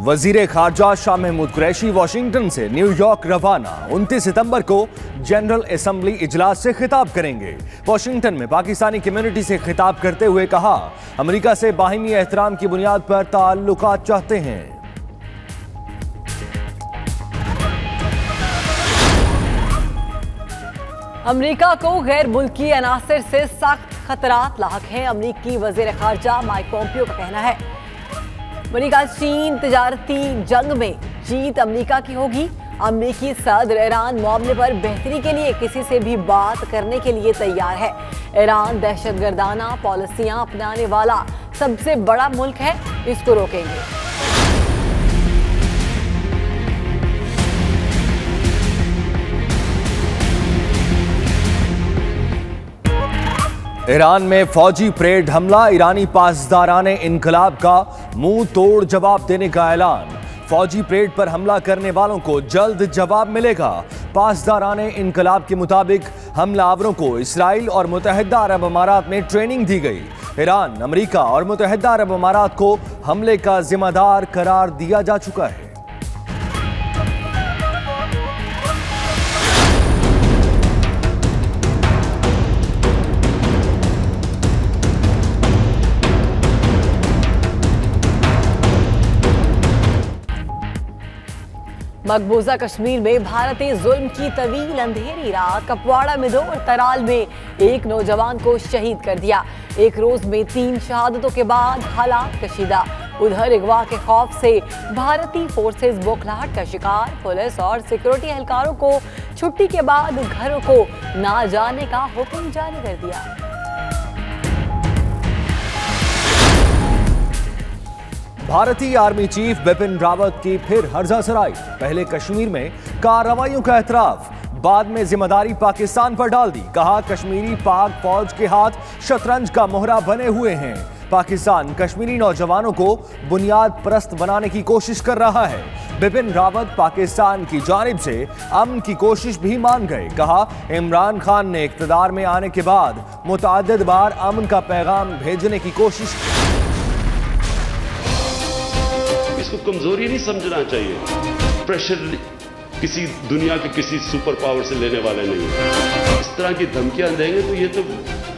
वजीर खारजा शाह महमूद कुरैशी वाशिंगटन से न्यूयॉर्क रवाना। 29 सितंबर को जनरल असेंबली इजलास से खिताब करेंगे। वाशिंगटन में पाकिस्तानी कम्युनिटी से खिताब करते हुए कहा, अमेरिका से बाहिमी एहतराम की बुनियाद पर ताल्लुकात चाहते हैं। अमेरिका को गैर मुल्की अनासर से सख्त खतरात लाहक हैं। अमेरिकी वजीर खारजा माइक पोम्पियो का कहना है, अमेरिका चीन तजारती जंग में जीत अमेरिका की होगी। अमेरिकी सदर ईरान मामले पर बेहतरी के लिए किसी से भी बात करने के लिए तैयार है। ईरान दहशतगर्दाना पॉलिसियां अपनाने वाला सबसे बड़ा मुल्क है, इसको रोकेंगे। ईरान में फौजी परेड हमला, ईरानी पासदाराने इनकलाब का मुंह तोड़ जवाब देने का ऐलान। फौजी परेड पर हमला करने वालों को जल्द जवाब मिलेगा। पासदाराने इनकलाब के मुताबिक हमलावरों को इस्राइल और मुत्तहिदा अरब अमारात में ट्रेनिंग दी गई। ईरान, अमेरिका और मुत्तहिदा अरब अमारात को हमले का जिम्मेदार करार दिया जा चुका है। मकबूजा कश्मीर में भारतीय जुल्म की तवील अंधेरी रात, कपवाड़ा में 2 और तराल में 1 नौजवान को शहीद कर दिया। एक रोज में 3 शहादतों के बाद हालात कशीदा। उधर अगवा के खौफ से भारतीय फोर्सेस बौखलाहट का शिकार। पुलिस और सिक्योरिटी एहलकारों को छुट्टी के बाद घरों को ना जाने का हुक्म जारी कर दिया। भारतीय आर्मी चीफ बिपिन रावत की फिर हर्जा सराई। पहले कश्मीर में कार्रवाइयों का एतराफ, बाद में जिम्मेदारी पाकिस्तान पर डाल दी। कहा, कश्मीरी पाक फौज के हाथ शतरंज का मोहरा बने हुए हैं। पाकिस्तान कश्मीरी नौजवानों को बुनियाद परस्त बनाने की कोशिश कर रहा है। बिपिन रावत पाकिस्तान की जानिब से अमन की कोशिश भी मान गए। कहा, इमरान खान ने इख्तिदार में आने के बाद मुतअद्दिद बार अमन का पैगाम भेजने की कोशिश की। इसको कमजोरी नहीं समझना चाहिए। प्रेशर किसी दुनिया के किसी सुपर पावर से लेने वाले नहीं है। इस तरह की धमकियां देंगे तो ये तो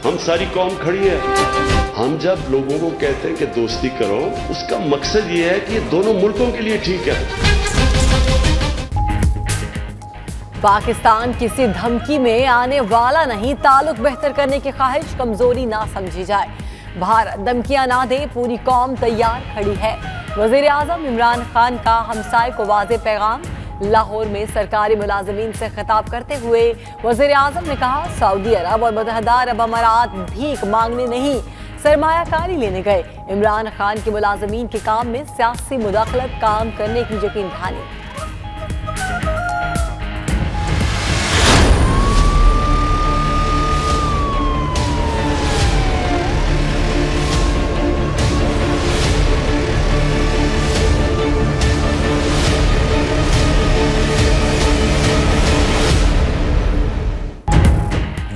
हम सारी कौम खड़ी है। हम जब लोगों को कहते हैं कि दोस्ती करो, उसका मकसद ये है कि ये दोनों मुल्कों के लिए ठीक है। पाकिस्तान किसी धमकी में आने वाला नहीं। ताल्लुक बेहतर करने की ख्वाहिश कमजोरी ना समझी जाए। भारत धमकियां ना दे, पूरी कौम तैयार खड़ी है। वजीर आजम इमरान खान का हमसाए को वाज़े पैगाम। लाहौर में सरकारी मुलाजमीन से खिताब करते हुए वजीर आजम ने कहा, सऊदी अरब और मुत्तहिदा अरब अमारात भीख मांगने नहीं, सरमायाकारी लेने गए। इमरान खान के मुलाजमीन के काम में सियासी मुदाखलत काम करने की यकीन दहानी।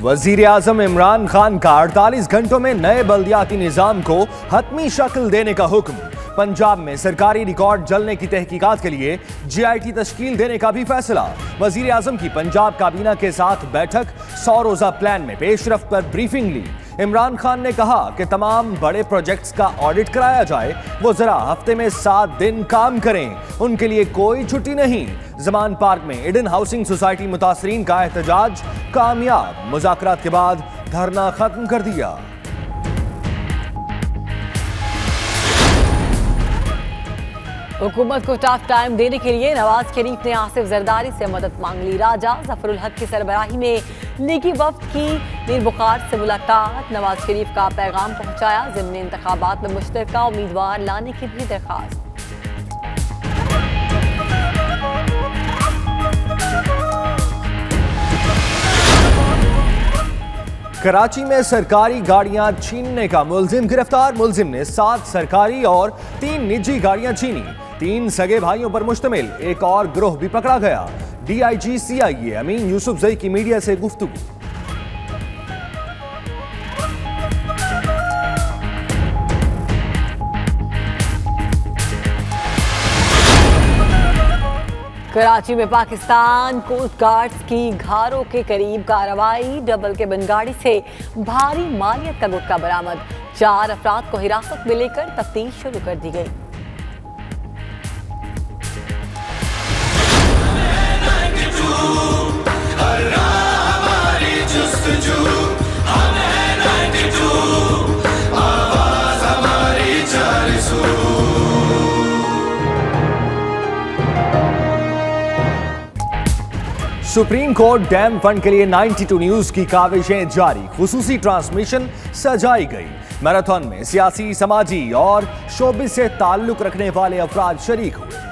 वजीर आजम इमरान खान का 48 घंटों में नए बल्दियाती निजाम को हतमी शक्ल देने का हुक्म। पंजाब में सरकारी रिकॉर्ड जलने की तहकीकात के लिए GIT तश्कील देने का भी फैसला। वजीर आजम की पंजाब काबीना के साथ बैठक, 100 रोजा प्लान में पेशरफ्त पर ब्रीफिंग ली। इमरान खान ने कहा कि तमाम बड़े प्रोजेक्ट्स का ऑडिट कराया जाए। वो जरा हफ्ते में 7 दिन काम करें, उनके लिए कोई छुट्टी नहीं। जमान पार्क में ईडन हाउसिंग सोसाइटी मुतासरीन का एहतजाज कामयाब, मुज़ाकरात के बाद धरना खत्म कर दिया। हुकूमत को टफ टाइम देने के लिए नवाज शरीफ ने आसिफ जरदारी से मदद मांग ली। राजा जफरुल हक की सरबराही में लीगी वफ्द की मीर बुखार से मुलाकात, नवाज शरीफ का पैगाम पहुंचाया। ज़िमनी इंतखाबात में मुश्तरका उम्मीदवार लाने की भी दरख्वास्त। कराची में सरकारी गाड़ियां छीनने का मुलजिम गिरफ्तार। मुलजिम ने 7 सरकारी और 3 निजी गाड़ियां छीनी। 3 सगे भाइयों पर मुश्तमिल एक और गिरोह भी पकड़ा गया। DIG CIA अमीन यूसुफजई की मीडिया से गुफ्तगू। कराची में पाकिस्तान कोस्ट गार्ड्स की घारों के करीब कार्रवाई। डबल केबिन गाड़ी से भारी मालियत का गुटखा बरामद। 4 अफराद को हिरासत में लेकर तफ्तीश शुरू कर दी गई। सुप्रीम कोर्ट डैम फंड के लिए 92 न्यूज की काविशें जारी। खुसूसी ट्रांसमिशन सजाई गई। मैराथन में सियासी, समाजी और शोबिस से ताल्लुक रखने वाले अफराद शरीक हुए।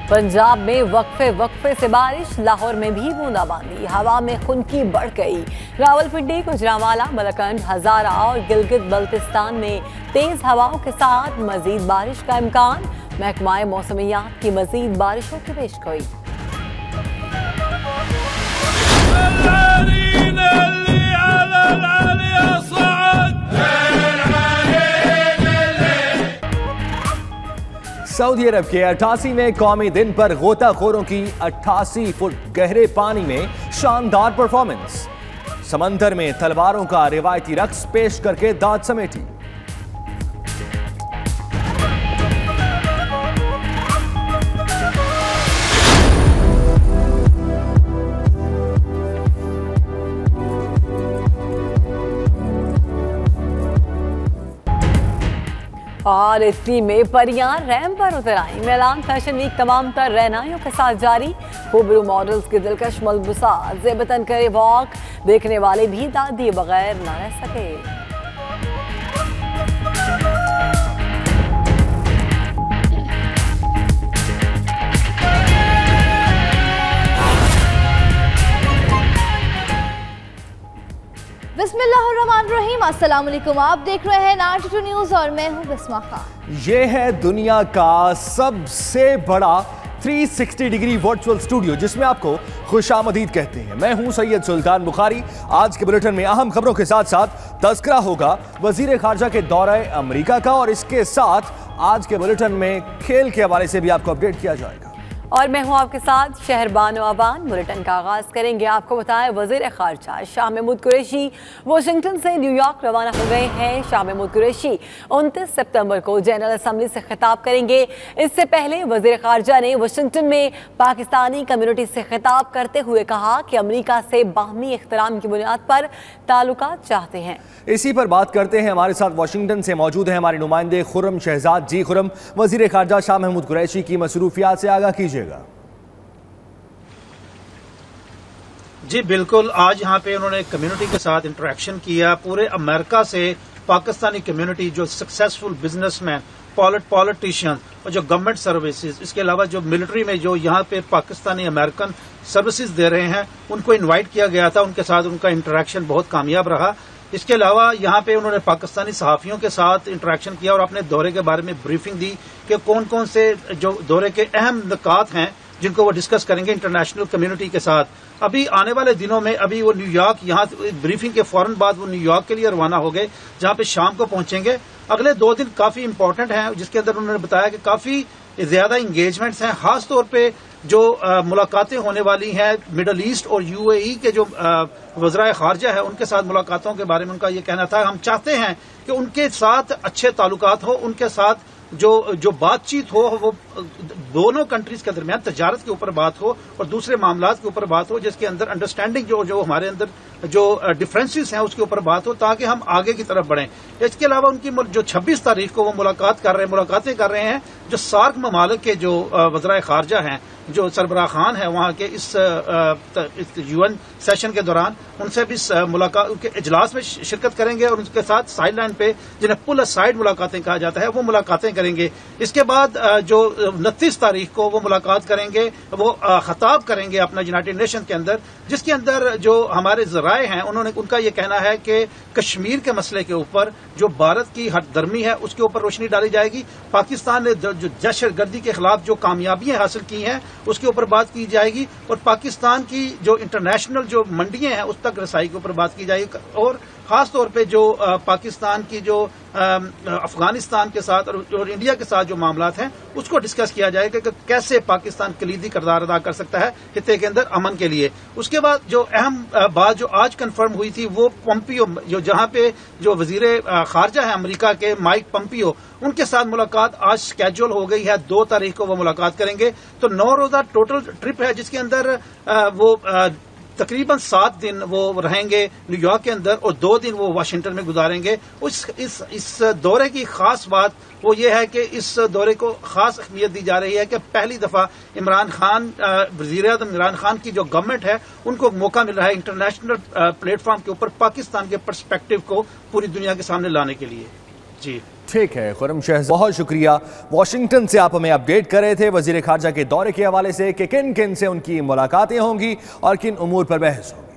पंजाब में वक्फे से बारिश। लाहौर में भी बूंदाबांदी। हवा में खुनकी बढ़ गई। रावलपिंडी, गुजरांवाला, मलकंड, हजारा और गिलगित बल्तिस्तान में तेज हवाओं के साथ मजीद बारिश का इम्कान। महकमा मौसमियात की मजीद बारिशों की पेशगोई। सऊदी अरब के 88वें कौमी दिन पर गोताखोरों की 88 फुट गहरे पानी में शानदार परफॉर्मेंस। समंदर में तलवारों का रिवायती रक्स पेश करके दाद समेटी। और इटली में परियां रैंप पर उतर आई। मिलान फैशन वीक तमाम तर रहनाइयों के साथ जारी। खूबरू मॉडल्स की दिलकश मलबूसात ज़ेबतन करे वॉक। देखने वाले भी दाद दिए बगैर न रह सके। बिस्मिल्लाहिर्रहमानिर्रहीम। अस्सलाम वालेकुम। आप देख रहे हैं 92 न्यूज़ और मैं हूं बिस्मा खान। ये है दुनिया का सबसे बड़ा 360 डिग्री वर्चुअल स्टूडियो जिसमें आपको खुशामदीद कहते हैं। मैं हूं सैयद सुल्तान बुखारी। आज के बुलेटिन में अहम खबरों के साथ साथ तज़किरा होगा वज़ीर ख़ारजा के दौरे अमेरिका का और इसके साथ आज के बुलेटिन में खेल के हवाले से भी आपको अपडेट किया जाएगा। और मैं हूं आपके साथ शहरबानो अवान। बुलेटिन का आगाज करेंगे। आपको बताएं वज़ीर ख़ारजा शाह महमूद कुरैशी वाशिंगटन से न्यूयॉर्क रवाना हो गए हैं। शाह महमूद कुरैशी 29 सितंबर को जनरल असम्बली से खिताब करेंगे। इससे पहले वज़ीर ख़ारजा ने वाशिंगटन में पाकिस्तानी कम्युनिटी से खिताब करते हुए कहा कि अमेरिका से बाहमी इख्तराम की बुनियाद पर ताल्लुकात चाहते हैं। इसी पर बात करते हैं। हमारे साथ वाशिंगटन से मौजूद है हमारे नुमाइंदे खुर्रम शहजाद। जी खुर्रम, वज़ीर ख़ारजा शाह महमूद कुरैशी की मसरूफियात से आगाह कीजिएगा। जी बिल्कुल, आज यहाँ पे उन्होंने कम्युनिटी के साथ इंटरेक्शन किया। पूरे अमेरिका से पाकिस्तानी कम्युनिटी, जो सक्सेसफुल बिजनेसमैन, पॉलिटिशियन और जो गवर्नमेंट सर्विसेज, इसके अलावा जो मिलिट्री में जो यहाँ पे पाकिस्तानी अमेरिकन सर्विसेज दे रहे हैं, उनको इनवाइट किया गया था। उनके साथ उनका इंटरेक्शन बहुत कामयाब रहा। इसके अलावा यहाँ पे उन्होंने पाकिस्तानी सहाफ़ियों के साथ इंटरेक्शन किया और अपने दौरे के बारे में ब्रीफिंग दी कि कौन कौन से जो दौरे के अहम नुकात हैं जिनको वो डिस्कस करेंगे इंटरनेशनल कम्युनिटी के साथ। अभी आने वाले दिनों में अभी वो न्यूयॉर्क, यहाँ ब्रीफिंग के फौरन बाद वो न्यूयॉर्क के लिए रवाना हो गए, जहाँ पे शाम को पहुंचेंगे। अगले 2 दिन काफी इंपॉर्टेंट हैं, जिसके अंदर उन्होंने बताया कि काफी ज्यादा इंगेजमेंट्स हैं। खास तौर पे जो मुलाकातें होने वाली हैं मिडल ईस्ट और यूएई के जो वज़राए ख़ारजा है, उनके साथ मुलाकातों के बारे में उनका ये कहना था। हम चाहते हैं कि उनके साथ अच्छे ताल्लुकात हो, उनके साथ जो बातचीत हो वो दोनों कंट्रीज के दरमियान तजारत के ऊपर बात हो और दूसरे मामलात के ऊपर बात हो, जिसके अंदर अंडरस्टैंडिंग जो हमारे अंदर जो डिफरेंसेस हैं उसके ऊपर बात हो, ताकि हम आगे की तरफ बढ़ें। इसके अलावा उनकी जो 26 तारीख को वो मुलाकातें कर रहे हैं जो सार्क ममालिक के जो वज़राए ख़ारजा हैं, जो सरबराह खान है वहां के इस यूएन सेशन के दौरान, उनसे भी मुलाकात, उनके इजलास में शिरकत करेंगे और उनके साथ साइड लाइन पे, जिन्हें पुल असाइड मुलाकातें कहा जाता है, वो मुलाकातें करेंगे। इसके बाद जो 29 तारीख को वो मुलाकात करेंगे, वो खिताब करेंगे अपना यूनाइटेड नेशन के अंदर, जिसके अंदर जो हमारे ज़राए हैं उनका ये कहना है कि कश्मीर के मसले के ऊपर जो भारत की हटदर्मी है उसके ऊपर रोशनी डाली जाएगी। पाकिस्तान ने जो दहशतगर्दी के खिलाफ जो कामयाबियां हासिल की हैं उसके ऊपर बात की जाएगी और पाकिस्तान की जो इंटरनेशनल जो मंडियां हैं उस तक रसाई के ऊपर बात की जाएगी और खास तौर पे जो पाकिस्तान की जो अफगानिस्तान के साथ और इंडिया के साथ जो मामलात हैं उसको डिस्कस किया जाएगा कि कैसे पाकिस्तान कलीदी किरदार अदा कर सकता है खित्ते के अंदर अमन के लिए। उसके बाद जो अहम बात जो आज कंफर्म हुई थी वो पंपियो जो जहां पे जो वजीर खारजा है अमेरिका के माइक पंपियो उनके साथ मुलाकात आज स्केड्यूल हो गई है। 2 तारीख को वो मुलाकात करेंगे। तो 9 रोजा टोटल ट्रिप है जिसके अंदर वो तकरीबन 7 दिन वो रहेंगे न्यूयॉर्क के अंदर और 2 दिन वो वाशिंगटन में गुजारेंगे। इस दौरे की खास बात वो ये है कि इस दौरे को खास अहमियत दी जा रही है कि पहली दफा इमरान खान वज़ीर-ए-आज़म इमरान खान की जो गवर्नमेंट है उनको मौका मिल रहा है इंटरनेशनल प्लेटफॉर्म के ऊपर पाकिस्तान के पर्सपेक्टिव को पूरी दुनिया के सामने लाने के लिए। जी ठीक है खुर्रम शहज़ाद, बहुत शुक्रिया। वॉशिंगटन से आप हमें अपडेट कर रहे थे वज़ीर खारजा के दौरे के हवाले से कि किन किन से उनकी मुलाकातें होंगी और किन उमूर पर बहस होगी।